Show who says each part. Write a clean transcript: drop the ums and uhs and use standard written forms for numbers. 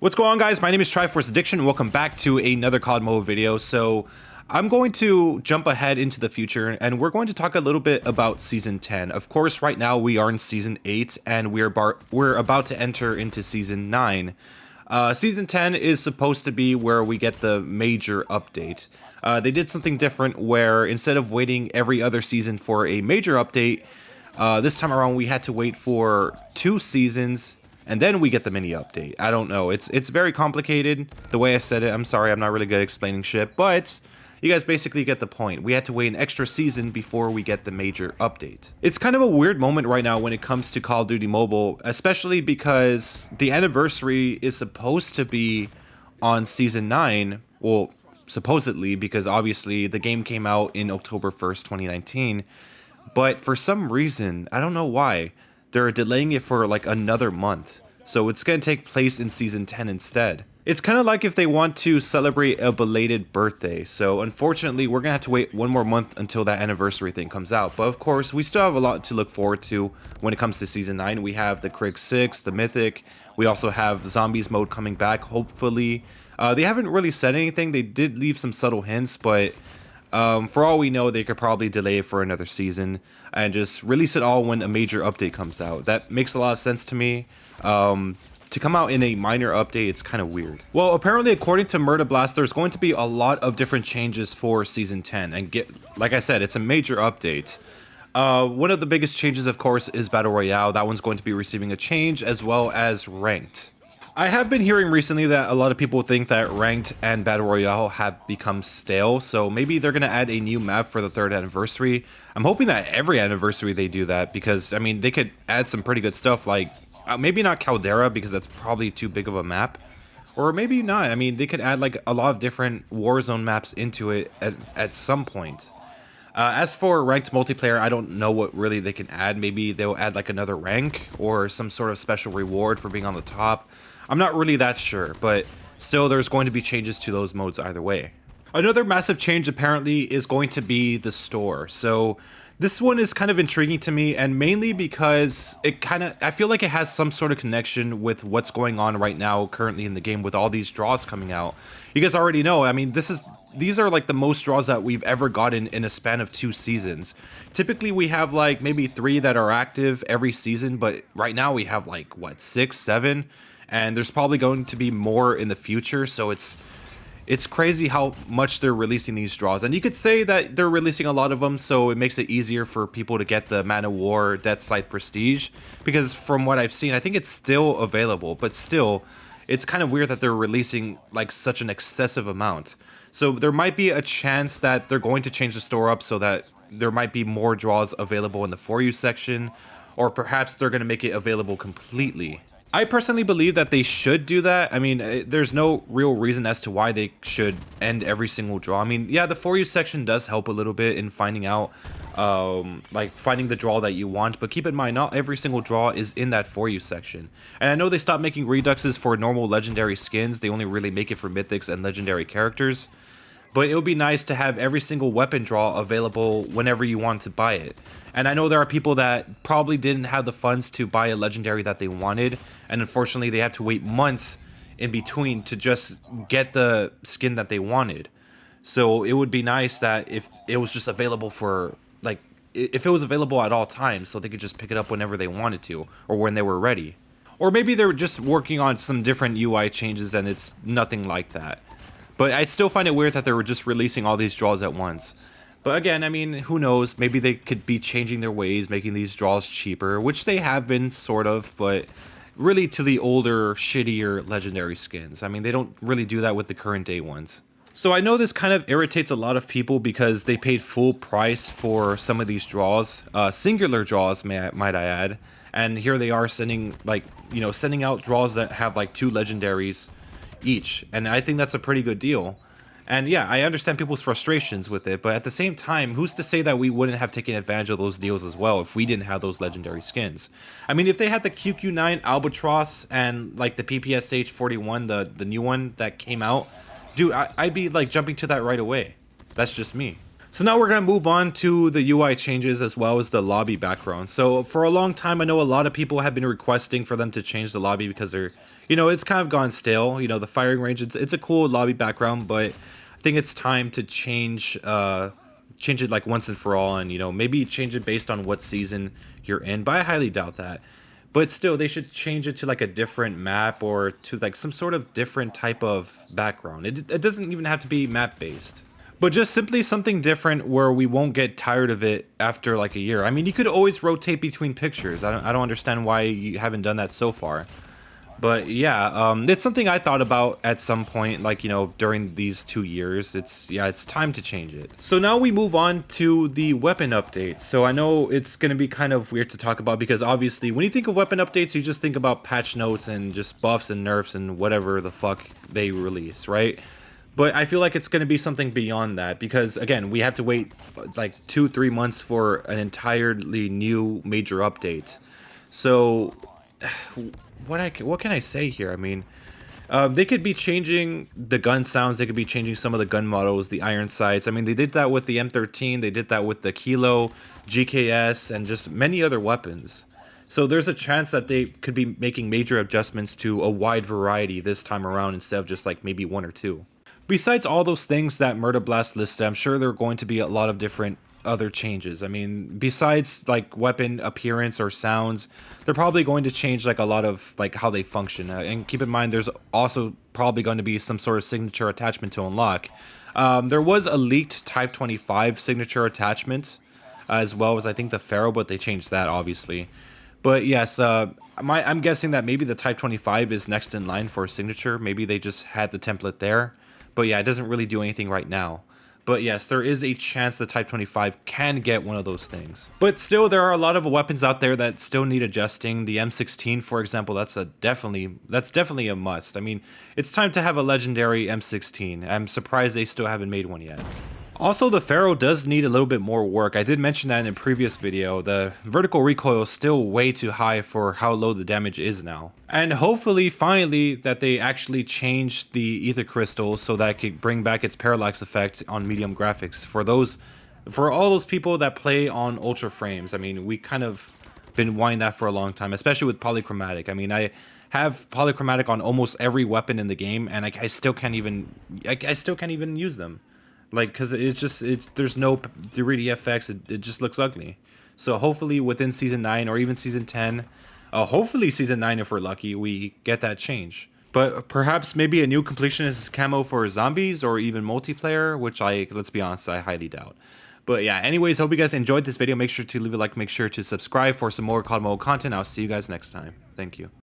Speaker 1: What's going on, guys? My name is Triforce Addiction and welcome back to another COD mode video. So I'm going to jump ahead into the future and we're going to talk a little bit about Season 10. Of course, right now we are in Season 8 and we're about to enter into Season 9. Season 10 is supposed to be where we get the major update. They did something different where instead of waiting every other season for a major update, this time around we had to wait for 2 seasons and then we get the mini update. I don't know. It's very complicated the way I said it. I'm sorry, I'm not really good at explaining shit, but you guys basically get the point. We had to wait an extra season before we get the major update. It's kind of a weird moment right now when it comes to Call of Duty Mobile, especially because the anniversary is supposed to be on Season 9. Well, supposedly, because obviously the game came out in October 1st, 2019. But for some reason, I don't know why, they're delaying it for like another month. So it's going to take place in Season 10 instead. It's kind of like if they want to celebrate a belated birthday. So unfortunately, we're going to have to wait one more month until that anniversary thing comes out. But of course, we still have a lot to look forward to when it comes to Season 9. We have the Krig 6, the Mythic. We also have Zombies mode coming back, hopefully. They haven't really said anything. They did leave some subtle hints, but for all we know, they could probably delay it for another season and just release it all when a major update comes out. That makes a lot of sense to me. To come out in a minor update, it's kind of weird. Well, apparently, according to Murder Blast, there's going to be a lot of different changes for Season 10. And like I said, it's a major update. One of the biggest changes, of course, is Battle Royale. That one's going to be receiving a change, as well as Ranked. I have been hearing recently that a lot of people think that Ranked and Battle Royale have become stale, so maybe they're going to add a new map for the 3rd anniversary. I'm hoping that every anniversary they do that, because, I mean, they could add some pretty good stuff, like, maybe not Caldera, because that's probably too big of a map. Or maybe not. I mean, they could add, like, a lot of different Warzone maps into it at some point. As for ranked multiplayer, I don't know what really they can add. Maybe they'll add, like, another rank or some sort of special reward for being on the top. I'm not really that sure, but still there's going to be changes to those modes either way. Another massive change apparently is going to be the store. So this one is kind of intriguing to me, and mainly because I feel like it has some sort of connection with what's going on right now currently in the game with all these draws coming out. You guys already know, I mean, these are like the most draws that we've ever gotten in a span of 2 seasons. Typically we have like maybe 3 that are active every season, but right now we have like, what, 6, 7? And there's probably going to be more in the future, so it's crazy how much they're releasing these draws. And you could say that they're releasing a lot of them, so it makes it easier for people to get the Man of War Deathsight Prestige, because from what I've seen, I think it's still available, but still, it's kind of weird that they're releasing like such an excessive amount. So there might be a chance that they're going to change the store up so that there might be more draws available in the For You section, or perhaps they're going to make it available completely. I personally believe that they should do that. I mean, there's no real reason as to why they should end every single draw. I mean, yeah, the For You section does help a little bit in finding out, like finding the draw that you want. But keep in mind, not every single draw is in that For You section. And I know they stopped making reduxes for normal legendary skins. They only really make it for mythics and legendary characters. But it would be nice to have every single weapon draw available whenever you want to buy it. And I know there are people that probably didn't have the funds to buy a legendary that they wanted, and unfortunately they had to wait months in between to just get the skin that they wanted. So it would be nice that if it was just available for, like, if it was available at all times, so they could just pick it up whenever they wanted to, or when they were ready. Or maybe they're just working on some different UI changes and it's nothing like that. But I'd still find it weird that they were just releasing all these draws at once. But again, I mean, who knows? Maybe they could be changing their ways, making these draws cheaper, which they have been, sort of, but really to the older, shittier legendary skins. I mean, they don't really do that with the current day ones. So I know this kind of irritates a lot of people because they paid full price for some of these draws, singular draws, might I add. And here they are sending, like, you know, sending out draws that have like 2 legendaries each, and I think that's a pretty good deal. And yeah, I understand people's frustrations with it, but at the same time, who's to say that we wouldn't have taken advantage of those deals as well if we didn't have those legendary skins? I mean, if they had the QQ9 Albatross and like the PPSH 41, the new one that came out, dude, I'd be like jumping to that right away. That's just me. So now we're going to move on to the UI changes as well as the lobby background. So for a long time, I know a lot of people have been requesting for them to change the lobby because they're, it's kind of gone stale. The firing range, it's a cool lobby background, but I think it's time to change it like once and for all, and maybe change it based on what season you're in. But I highly doubt that. But still, they should change it to like a different map or to like some sort of different type of background. It doesn't even have to be map based, but just simply something different where we won't get tired of it after like a year. I mean, you could always rotate between pictures. I don't understand why you haven't done that so far. But yeah, it's something I thought about at some point, like, during these 2 years. It's time to change it. So now we move on to the weapon updates. So I know it's going to be kind of weird to talk about because obviously when you think of weapon updates, you just think about patch notes and just buffs and nerfs and whatever the fuck they release, right? But I feel like it's going to be something beyond that because, again, we have to wait like 2-3 months for an entirely new major update. So what can I say here? I mean, they could be changing the gun sounds. They could be changing some of the gun models, the iron sights. I mean, they did that with the M13. They did that with the Kilo, GKS, and just many other weapons. So there's a chance that they could be making major adjustments to a wide variety this time around instead of just like maybe one or two. Besides all those things that Murder Blast listed, I'm sure there are going to be a lot of different other changes. I mean, besides like weapon appearance or sounds, they're probably going to change like a lot of like how they function. And keep in mind, there's also probably going to be some sort of signature attachment to unlock. There was a leaked Type 25 signature attachment, as well as I think the Pharaoh, but they changed that obviously. But yes, I'm guessing that maybe the Type 25 is next in line for a signature. Maybe they just had the template there. But yeah, it doesn't really do anything right now. But yes, there is a chance the Type 25 can get one of those things. But still, there are a lot of weapons out there that still need adjusting. The M16, for example, that's definitely a must. I mean, it's time to have a legendary M16. I'm surprised they still haven't made one yet. Also, the Pharaoh does need a little bit more work. I did mention that in a previous video. The vertical recoil is still way too high for how low the damage is now. And hopefully, finally, that they actually change the ether crystal so that it could bring back its parallax effect on medium graphics. For all those people that play on ultra frames, I mean, we kind of been wanting that for a long time, especially with polychromatic. I mean, I have polychromatic on almost every weapon in the game, and I still can't even use them. Like, because there's no 3D FX, it just looks ugly. So hopefully within Season 9 or even Season 10, hopefully Season 9 if we're lucky, we get that change. But perhaps maybe a new completionist camo for zombies or even multiplayer, which let's be honest, I highly doubt. But yeah, anyways, hope you guys enjoyed this video. Make sure to leave a like, make sure to subscribe for some more COD mode content. I'll see you guys next time. Thank you.